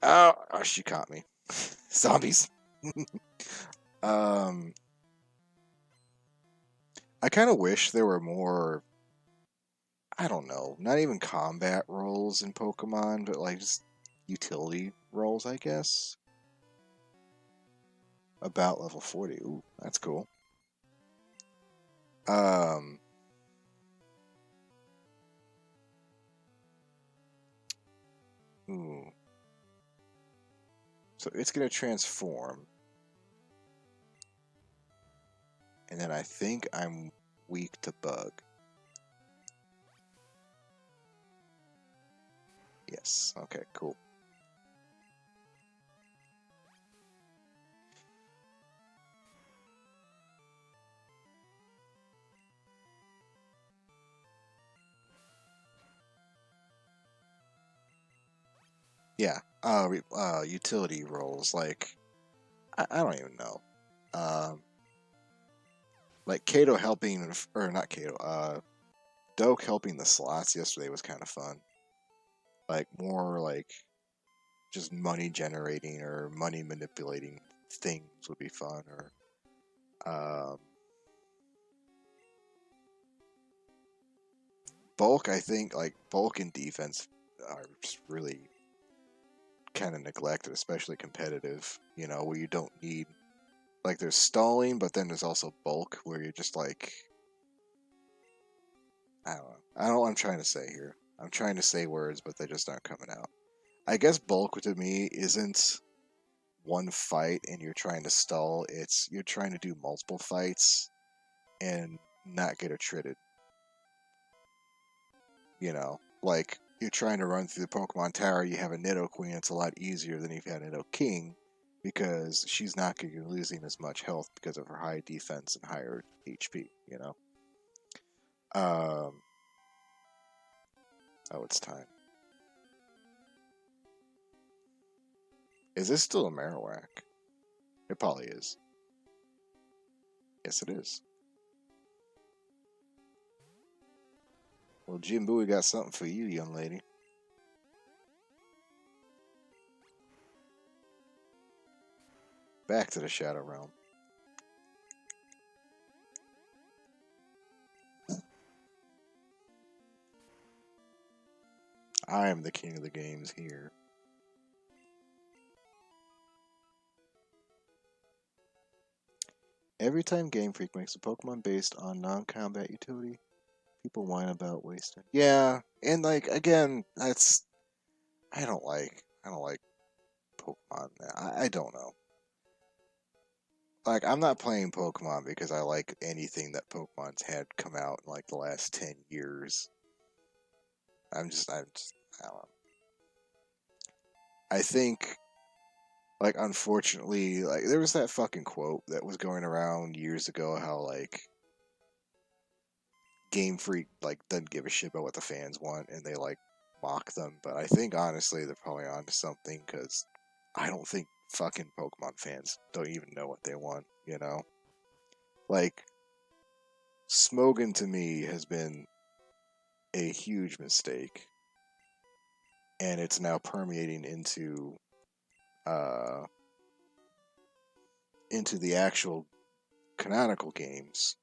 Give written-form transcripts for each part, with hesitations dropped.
Oh, she caught me. Zombies. um, I kind of wish there were more. I don't know, not even combat roles in Pokemon, but like just utility roles, I guess. About level 40. Ooh, that's cool. Um, ooh. So it's gonna transform, and then I think I'm weak to bug. Yes. Okay. Cool. Yeah. Utility roles like I don't even know. Um, like Kato helping, or not Kato. Doke helping the slots yesterday was kind of fun. Like more like just money generating or money manipulating things would be fun. Or um, bulk, I think like bulk and defense are just really kind of neglected, especially competitive. You know, where you don't need like there's stalling, but then there's also bulk where you're just like I don't know. I don't know what I'm trying to say here. I'm trying to say words, but they just aren't coming out. I guess bulk to me isn't one fight and you're trying to stall. It's you're trying to do multiple fights and not get attrited. You know, like you're trying to run through the Pokemon Tower. You have a Nidoqueen. It's a lot easier than if you had a Nidoking because she's not going to be losing as much health because of her high defense and higher HP. You know. Um. Oh, it's time. Is this still a Marowak? It probably is. Yes, it is. Well, Jim Bowie got something for you, young lady. Back to the Shadow Realm. I am the king of the games here. Every time Game Freak makes a Pokemon based on non-combat utility, people whine about wasting. Yeah, and like again, that's I don't like Pokemon. I don't know. Like I'm not playing Pokemon because I like anything that Pokemon's had come out in like the last 10 years. I'm just I don't know. I think like unfortunately like there was that fucking quote that was going around years ago how like Game Freak like doesn't give a shit about what the fans want and they like mock them. But I think honestly they're probably onto something because I don't think fucking Pokemon fans don't even know what they want. You know, like Smogon to me has been a huge mistake, and it's now permeating uh into the actual canonical games,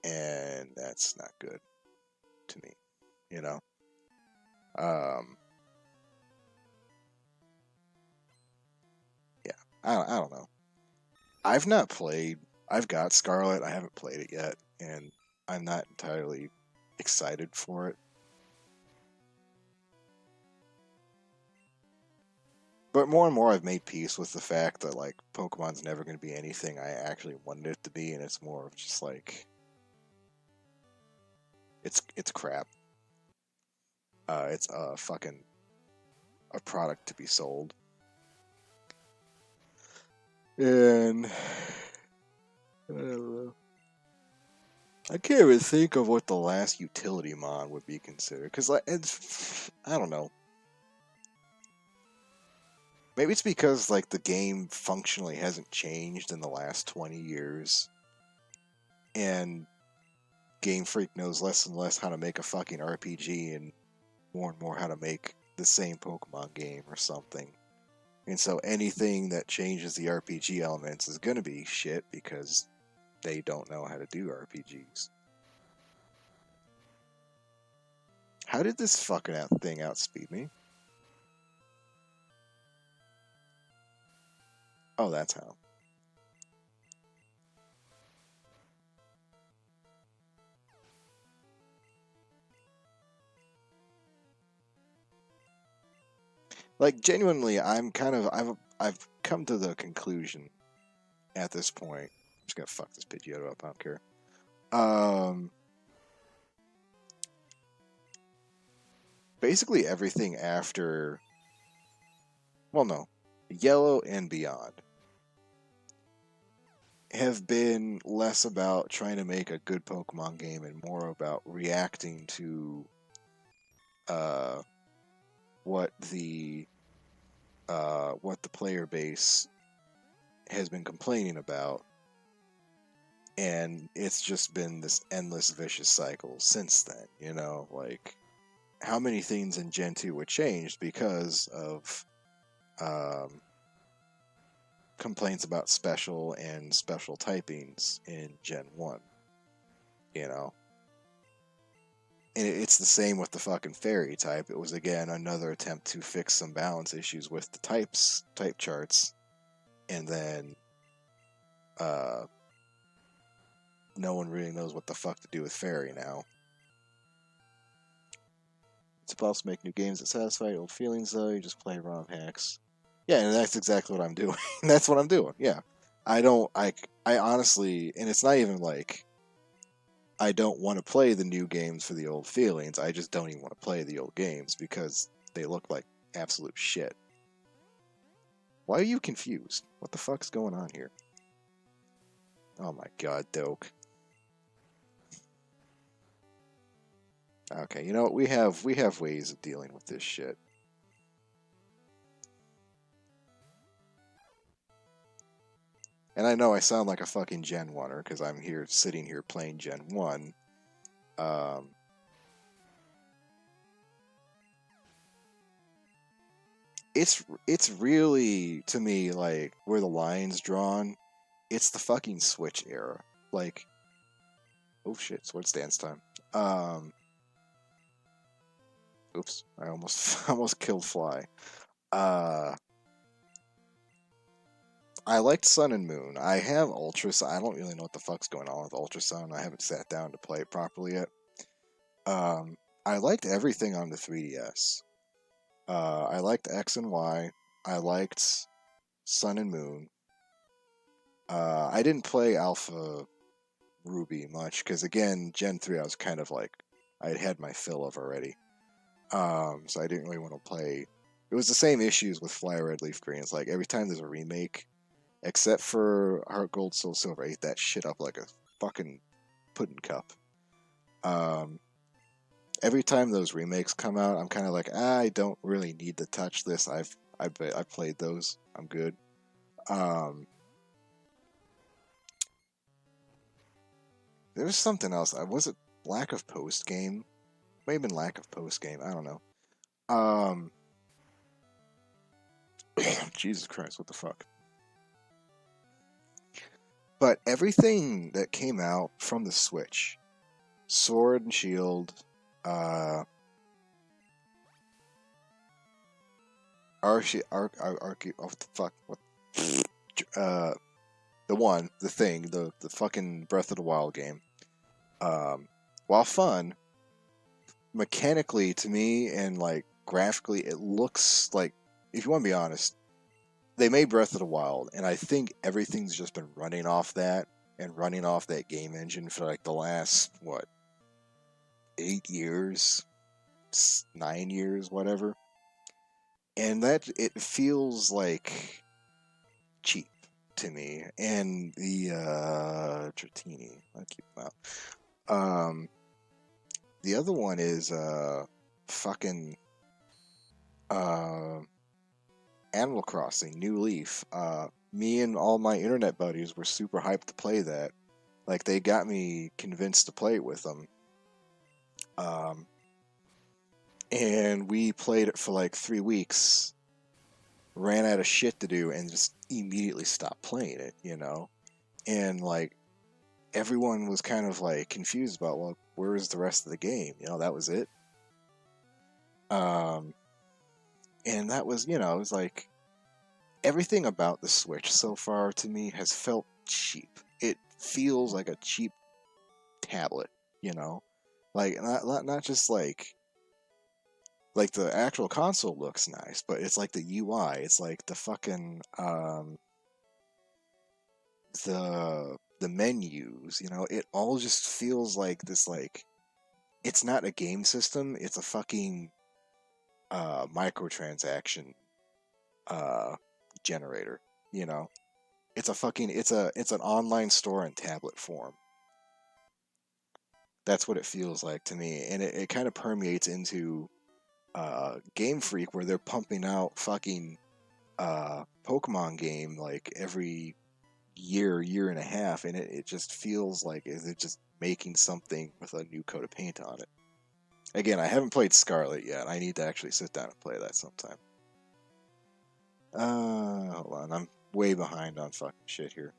and that's not good to me. You know, um, yeah, I don't know. I've not played. I've got Scarlet. I haven't played it yet, and I'm not entirely excited for it. But more and more, I've made peace with the fact that like Pokemon's never going to be anything I actually wanted it to be, and it's more of just like it's crap. It's fucking a product to be sold, and I don't know. I can't even think of what the last utility mon would be considered because like it's I don't know. Maybe it's because like the game functionally hasn't changed in the last 20 years, and Game Freak knows less and less how to make a fucking RPG and more how to make the same Pokemon game or something. And so anything that changes the RPG elements is going to be shit because they don't know how to do RPGs. How did this fucking thing outspeed me? Oh, that's how. Like genuinely, I've come to the conclusion at this point. I'm just gonna fuck this Pidgeotto up. I don't care. Um, Basically everything after, well, no, Yellow and beyond have been less about trying to make a good Pokemon game and more about reacting to uh, what the what the player base has been complaining about, and it's just been this endless vicious cycle since then. You know, like how many things in Gen 2 were changed because of um, complaints about special and special typings in Gen 1, you know? And it's the same with the fucking fairy type. It was again another attempt to fix some balance issues with the type charts, and then uh, no one really knows what the fuck to do with fairy now. It's supposed to make new games that satisfy old feelings, though. You just play ROM hacks. Yeah, and that's exactly what I'm doing. That's what I'm doing. Yeah, I honestly, and it's not even like I don't want to play the new games for the old feelings. I just don't even want to play the old games because they look like absolute shit. Why are you confused? What the fuck's going on here? Oh my god, Doke. Okay, you know what? We have ways of dealing with this shit. And I know I sound like a fucking Gen 1er because I'm here sitting here playing Gen 1. Um, it's really to me like where the line's drawn. It's the fucking Switch era. Like, oh shit, Swords Dance time. Um, Oops, I almost almost killed Fly. Uh, I liked Sun and Moon. I have Ultra Sun. I don't really know what the fuck's going on with Ultra Sun. I haven't sat down to play it properly yet. Um, I liked everything on the 3DS. I liked X and Y. I liked Sun and Moon. I didn't play Alpha Ruby much because again, Gen 3 I was kind of like I had my fill of already. So I didn't really want to play. It was the same issues with Fire Red Leaf Green. It's like every time there's a remake, except for Heart Gold Soul Silver, I ate that shit up like a fucking pudding cup. Um, every time those remakes come out, I'm kind of like, I don't really need to touch this. I played those. I'm good. Um, there was something else. Was it lack of post game? May have been lack of post game. I don't know. Um, Jesus Christ, what the fuck? But everything that came out from the Switch, Sword and Shield, uh, what the fuck, what, uh, the fucking Breath of the Wild game. Um, while fun, mechanically to me and like graphically, it looks like, if you want to be honest, they made Breath of the Wild, and I think everything's just been running off that and running off that game engine for like the last, what, 8 years, 9 years, whatever. And that it feels like cheap to me. And the Dratini, I keep them out. The other one is fucking uh Animal Crossing New Leaf. Me and all my internet buddies were super hyped to play that. Like they got me convinced to play it with them. Um, and we played it for like 3 weeks. ran out of shit to do and just immediately stopped playing it, you know? And like everyone was kind of like confused about, well, where was the rest of the game? You know, that was it. Um, and that was, you know, it was like everything about the Switch so far to me has felt cheap. It feels like a cheap tablet, you know, like not just like the actual console looks nice, but it's like the UI. It's like the fucking the menus. You know, it all just feels like this. Like it's not a game system. It's a fucking microtransaction uh generator. You know, it's a fucking it's an online store in tablet form. That's what it feels like to me, and it kind of permeates into Game Freak where they're pumping out fucking Pokemon game like every year and a half, and it just feels like they're just making something with a new coat of paint on it. Again, I haven't played Scarlet yet. I need to actually sit down and play that sometime. Hold on, I'm way behind on fucking shit here.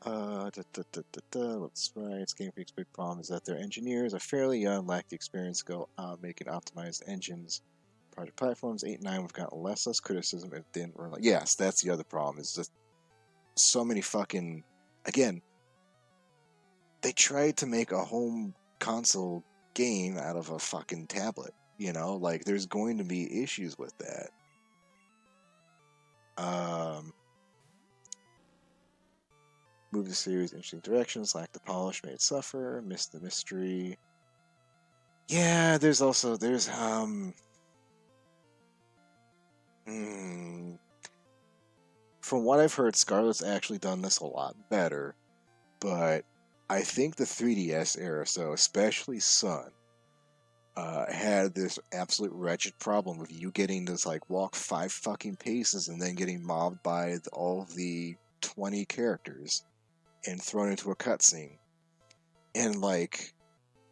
Let's right. Game Freak's big problem is that their engineers are fairly young, lack the experience to go out making optimized engines. Project platforms 8 and 9 have gotten less criticism if they didn't run. Yes, that's the other problem. Is just so many fucking. Again, they tried to make a home console game out of a fucking tablet. You know, like there's going to be issues with that. Um, Move the series in interesting directions, lack the polish, made it suffer, missed the mystery. Yeah, there's mm, from what I've heard, Scarlet's actually done this a lot better, but I think the 3DS era, so especially Sun, had this absolute wretched problem with you getting to like walk 5 fucking paces and then getting mobbed by all of the 20 characters and thrown into a cutscene. And like,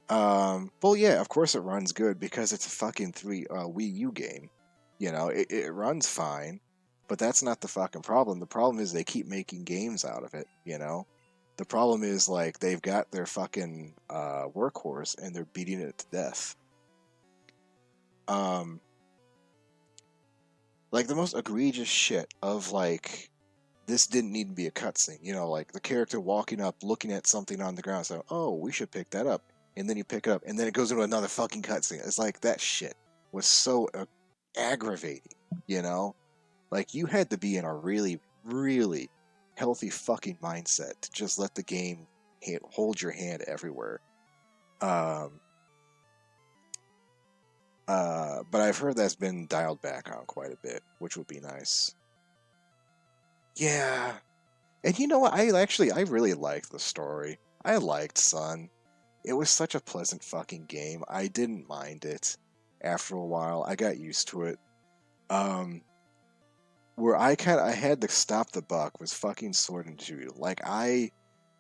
well, yeah, of course it runs good because it's a fucking Wii U game. You know, it runs fine, but that's not the fucking problem. The problem is they keep making games out of it. You know, the problem is like they've got their fucking workhorse and they're beating it to death. Um, like the most egregious shit of like this didn't need to be a cutscene. You know, like the character walking up, looking at something on the ground, so oh, we should pick that up, and then you pick it up, and then it goes into another fucking cutscene. It's like that shit was so aggravating. You know, like you had to be in a really, really healthy fucking mindset to just let the game hold your hand everywhere. Um, but I've heard that's been dialed back on quite a bit, which would be nice. Yeah, and you know what? I really liked the story. I liked Sun. It was such a pleasant fucking game. I didn't mind it. After a while, I got used to it. Um, where I had to stop the buck was fucking Sword and Shield. Like I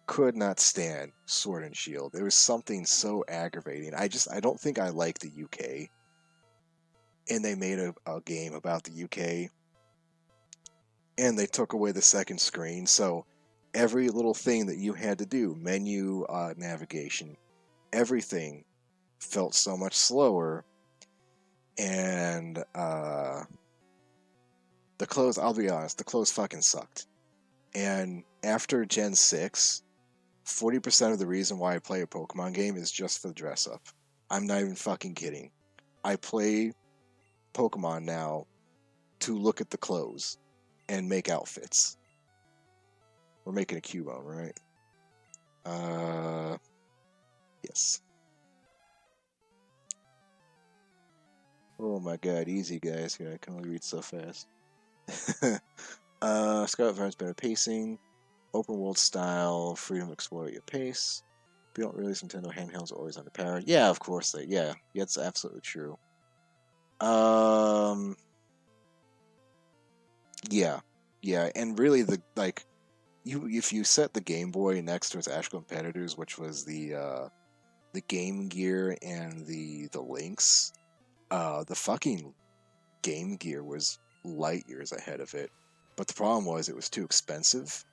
could not stand Sword and Shield. There was something so aggravating. I don't think I like the UK, and they made a game about the UK, and they took away the second screen. So every little thing that you had to do, menu navigation, everything felt so much slower. And the clothes, I'll be honest, the clothes fucking sucked. And after Gen 6, 40% of the reason why I play a Pokemon game is just for the dress up. I'm not even fucking kidding. I play Pokemon now to look at the clothes and make outfits. We're making a Cubone, right? Yes. Oh my god, easy guys, here I can only read so fast. Scarlet Vern's better pacing, open world style, freedom to explore at your pace. If you don't realize Nintendo handhelds are always underpowered. Yeah, of course yeah, it's absolutely true. Um yeah. Yeah, and really the like you if you set the Game Boy next to its actual competitors, which was the Game Gear and the Lynx, the fucking Game Gear was light years ahead of it. But the problem was it was too expensive.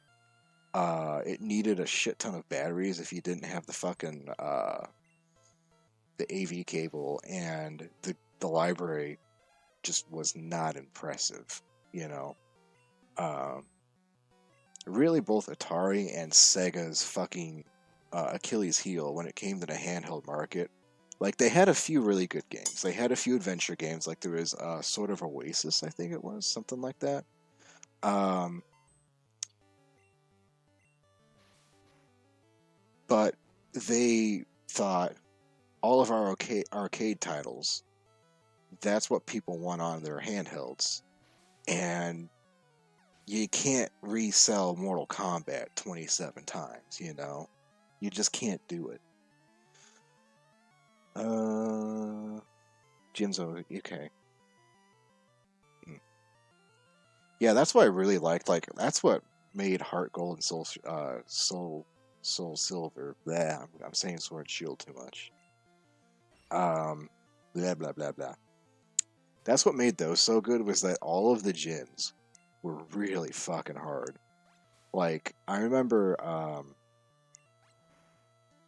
It needed a shit ton of batteries if you didn't have the fucking the AV cable, and the library just was not impressive. You know, um, really both Atari and Sega's fucking Achilles heel when it came to the handheld market. Like they had a few really good games. They had a few adventure games. Like there was sort of Oasis, I think it was something like that. Um, but they thought all of our arcade titles, that's what people want on their handhelds, and you can't resell Mortal Kombat 27 times. You just can't do it. Jinzo, okay. Hmm. Yeah, that's what I really liked. Like that's what made Heart Gold and Soul Silver. Blah, I'm saying Sword Shield too much. Um, blah blah blah blah. That's what made those so good was that all of the gyms were really fucking hard. Like I remember,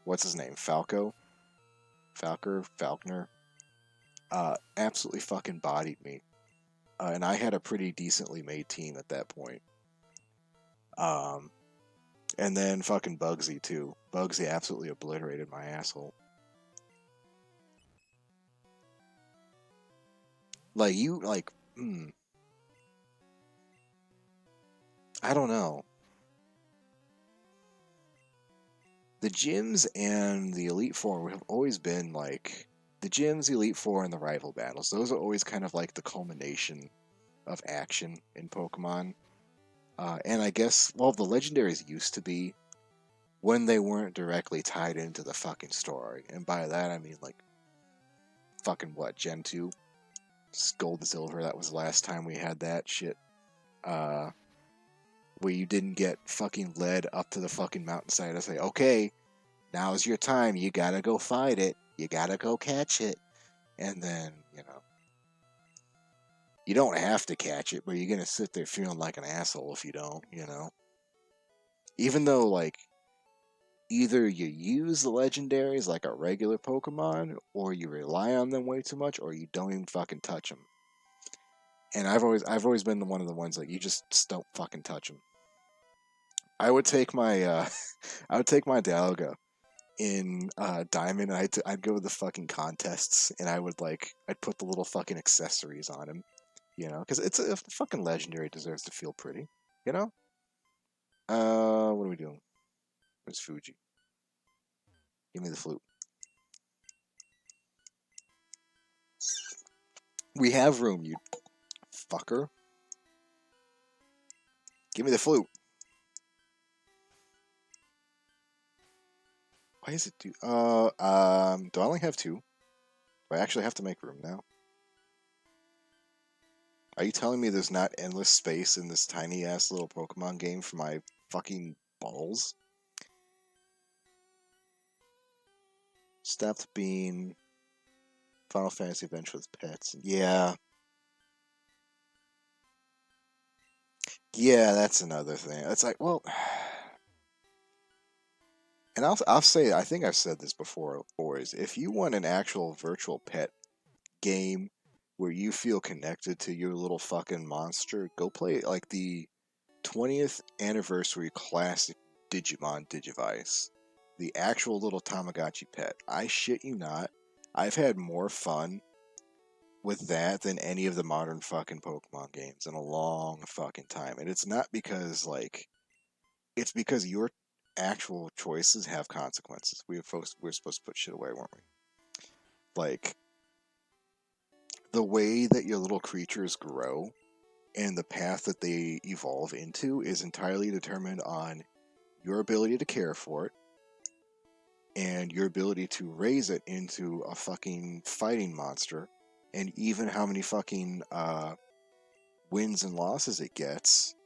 what's his name, Falkner, absolutely fucking bodied me, and I had a pretty decently made team at that point. Um, and then fucking Bugsy too. Bugsy absolutely obliterated my asshole. Like you, like, I don't know. The gyms and the Elite Four have always been like the gyms, the Elite Four, and the rival battles. Those are always kind of like the culmination of action in Pokemon. And I guess, well, the legendaries used to be when they weren't directly tied into the fucking story. And by that, I mean, like, fucking what, Gen 2? Gold and Silver, that was the last time we had that shit. Uh, where you didn't get fucking led up to the fucking mountainside and say, okay, now's your time. You gotta go fight it. You gotta go catch it. And then, you don't have to catch it, but you're gonna sit there feeling like an asshole if you don't. Even though, like, either you use the legendaries like a regular Pokemon, or you rely on them way too much, or you don't even fucking touch them. And I've always been the one of the ones that you just don't fucking touch them. I would take my I would take my Dialga in Diamond. And I'd go to the fucking contests, and I'd put the little fucking accessories on him. Because it's a fucking legendary. It deserves to feel pretty. You know. What are we doing? Where's Fuji? Give me the flute. We have room, you fucker. Give me the flute. Why is it do? Do I only have two? Do I actually have to make room now? Are you telling me there's not endless space in this tiny ass little Pokemon game for my fucking balls? Stuffed Bean, Final Fantasy Adventure with Pets. Yeah, yeah, that's another thing. It's like, well, and I'll say, I think I've said this before, boys. If you want an actual virtual pet game where you feel connected to your little fucking monster, go play like the 20th anniversary classic Digimon Digivice. The actual little Tamagotchi pet. I shit you not. I've had more fun with that than any of the modern fucking Pokemon games in a long fucking time. And it's not because, like, it's because your actual choices have consequences. We were supposed to put shit away, weren't we? Like, the way that your little creatures grow and the path that they evolve into is entirely determined on your ability to care for it and your ability to raise it into a fucking fighting monster, and even how many fucking wins and losses it gets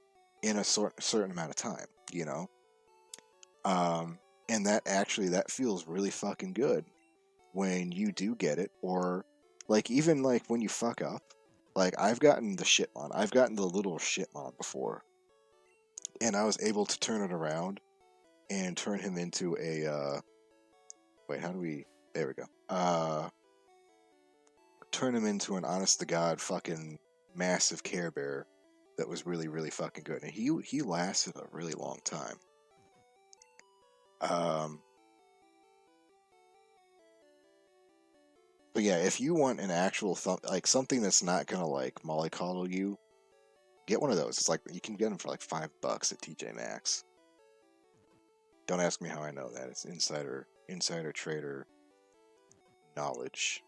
in a certain amount of time, um, and that feels really fucking good when you do get it, or like even like when you fuck up. Like I've gotten the Shitmon. I've gotten the little Shitmon before, and I was able to turn it around and turn him into a wait, how do we there we go. Turn him into an honest to God fucking massive Care Bear that was really, really fucking good. And he lasted a really long time. Um but yeah, if you want an actual like something that's not gonna like mollycoddle you, get one of those. It's like you can get them for like $5 at TJ Maxx. Don't ask me how I know that. It's insider trader knowledge.